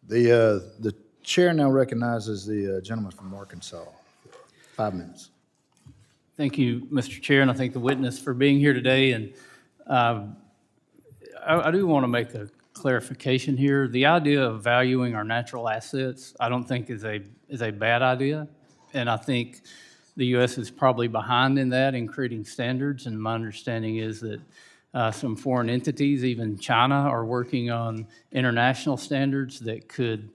The chair now recognizes the gentleman from Arkansas. 5 minutes. Thank you, Mr. Chair, and I thank the witness for being here today. And I do want to make a clarification here. The idea of valuing our natural assets, I don't think is a bad idea, and I think the U.S. is probably behind in that in creating standards. And my understanding is that some foreign entities, even China, are working on international standards that could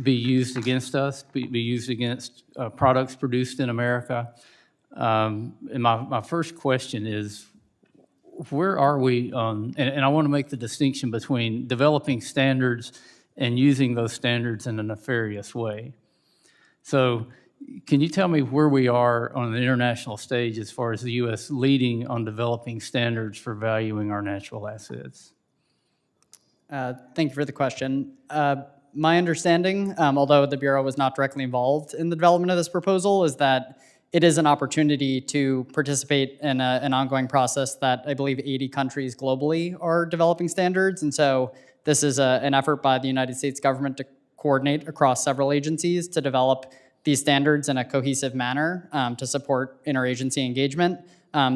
be used against us, be used against products produced in America. And my first question is, where are we on, and I want to make the distinction between developing standards and using those standards in a nefarious way. So can you tell me where we are on the international stage as far as the U.S. leading on developing standards for valuing our natural assets? Thank you for the question. My understanding, although the Bureau was not directly involved in the development of this proposal, is that it is an opportunity to participate in an ongoing process that I believe 80 countries globally are developing standards. And so this is an effort by the United States government to coordinate across several agencies to develop these standards in a cohesive manner to support interagency engagement.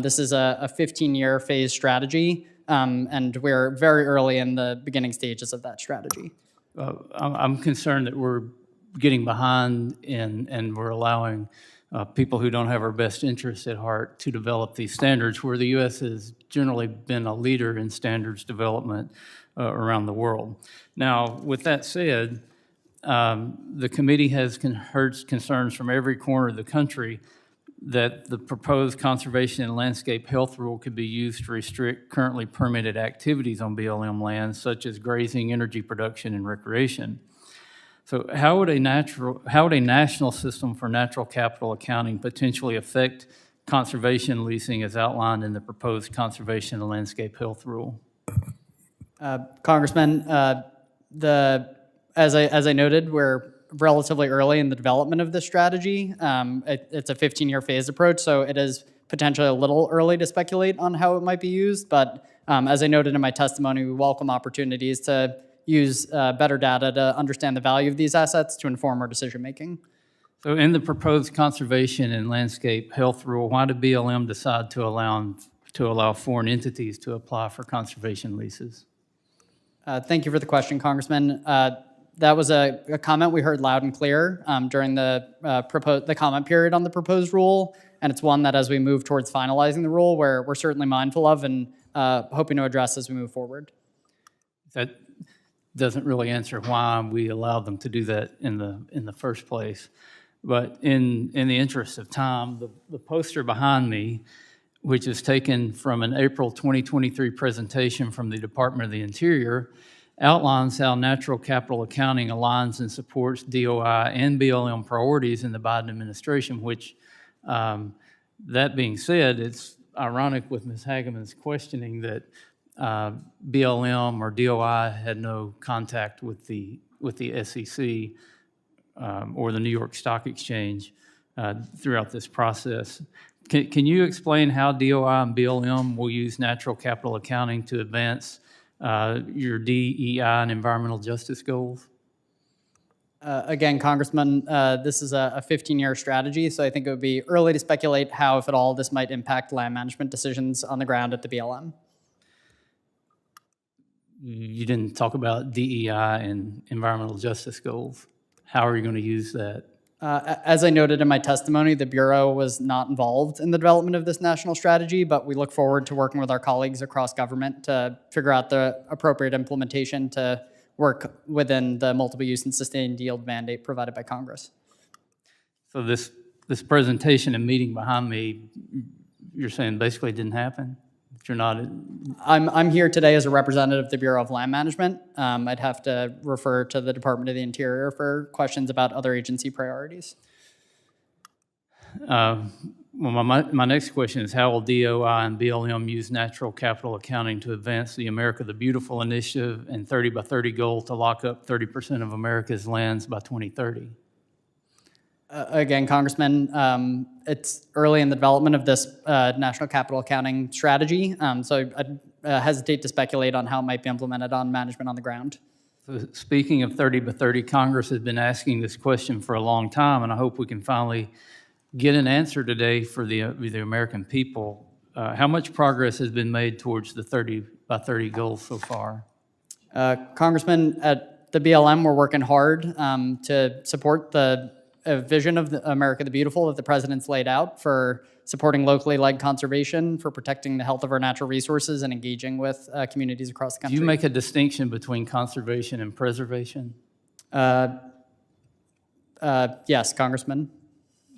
This is a 15-year phase strategy, and we're very early in the beginning stages of that strategy. I'm concerned that we're getting behind and we're allowing people who don't have our best interests at heart to develop these standards, where the U.S. has generally been a leader in standards development around the world. Now, with that said, the committee has heard concerns from every corner of the country that the proposed conservation and landscape health rule could be used to restrict currently permitted activities on BLM lands, such as grazing, energy production, and recreation. So how would a national system for natural capital accounting potentially affect conservation leasing as outlined in the proposed conservation and landscape health rule? Congressman, as I noted, we're relatively early in the development of this strategy. It's a 15-year phased approach, so it is potentially a little early to speculate on how it might be used. But as I noted in my testimony, we welcome opportunities to use better data to understand the value of these assets to inform our decision making. So in the proposed conservation and landscape health rule, why did BLM decide to allow foreign entities to apply for conservation leases? Thank you for the question, Congressman. That was a comment we heard loud and clear during the comment period on the proposed rule, and it's one that as we move towards finalizing the rule, we're certainly mindful of and hoping to address as we move forward. That doesn't really answer why we allowed them to do that in the first place. But in the interest of time, the poster behind me, which is taken from an April 2023 presentation from the Department of the Interior, outlines how natural capital accounting aligns and supports DOI and BLM priorities in the Biden administration, which, that being said, it's ironic with Ms. Hageman's questioning that BLM or DOI had no contact with the SEC or the New York Stock Exchange throughout this process. Can you explain how DOI and BLM will use natural capital accounting to advance your DEI and environmental justice goals? Again, Congressman, this is a 15-year strategy, so I think it would be early to speculate how, if at all, this might impact land management decisions on the ground at the BLM. You didn't talk about DEI and environmental justice goals. How are you going to use that? As I noted in my testimony, the Bureau was not involved in the development of this national strategy, but we look forward to working with our colleagues across government to figure out the appropriate implementation to work within the multiple use and sustained yield mandate provided by Congress. So this presentation and meeting behind me, you're saying basically didn't happen? You're not. I'm here today as a representative of the Bureau of Land Management. I'd have to refer to the Department of the Interior for questions about other agency priorities. Well, my next question is, how will DOI and BLM use natural capital accounting to advance the America the Beautiful initiative and 30 by 30 goal to lock up 30% of America's lands by 2030? Again, Congressman, it's early in the development of this national capital accounting strategy, so I'd hesitate to speculate on how it might be implemented on management on the ground. So speaking of 30 by 30, Congress has been asking this question for a long time, and I hope we can finally get an answer today for the American people. How much progress has been made towards the 30 by 30 goal so far? Congressman, at the BLM, we're working hard to support the vision of America the Beautiful that the president's laid out for supporting locally led conservation, for protecting the health of our natural resources, and engaging with communities across the Do country. you make a distinction between conservation and preservation? Yes, Congressman.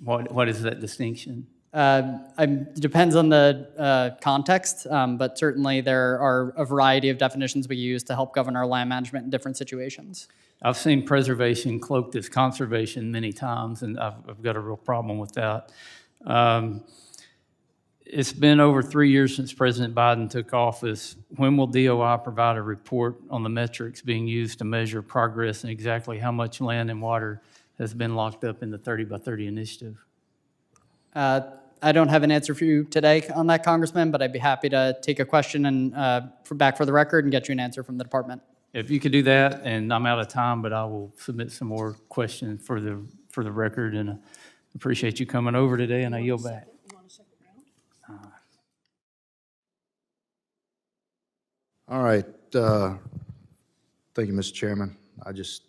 What is that distinction? Depends on the context, but certainly there are a variety of definitions we use to help govern our land management in different situations. I've seen preservation cloaked as conservation many times, and I've got a real problem with that. It's been over 3 years since President Biden took office. When will DOI provide a report on the metrics being used to measure progress and exactly how much land and water has been locked up in the 30 by 30 initiative? I don't have an answer for you today on that, Congressman, but I'd be happy to take a question and back for the record and get you an answer from the department. If you could do that, and I'm out of time, but I will submit some more questions for the record, and I appreciate you coming over today, and I yield back. All right. Thank you, Mr. Chairman. I just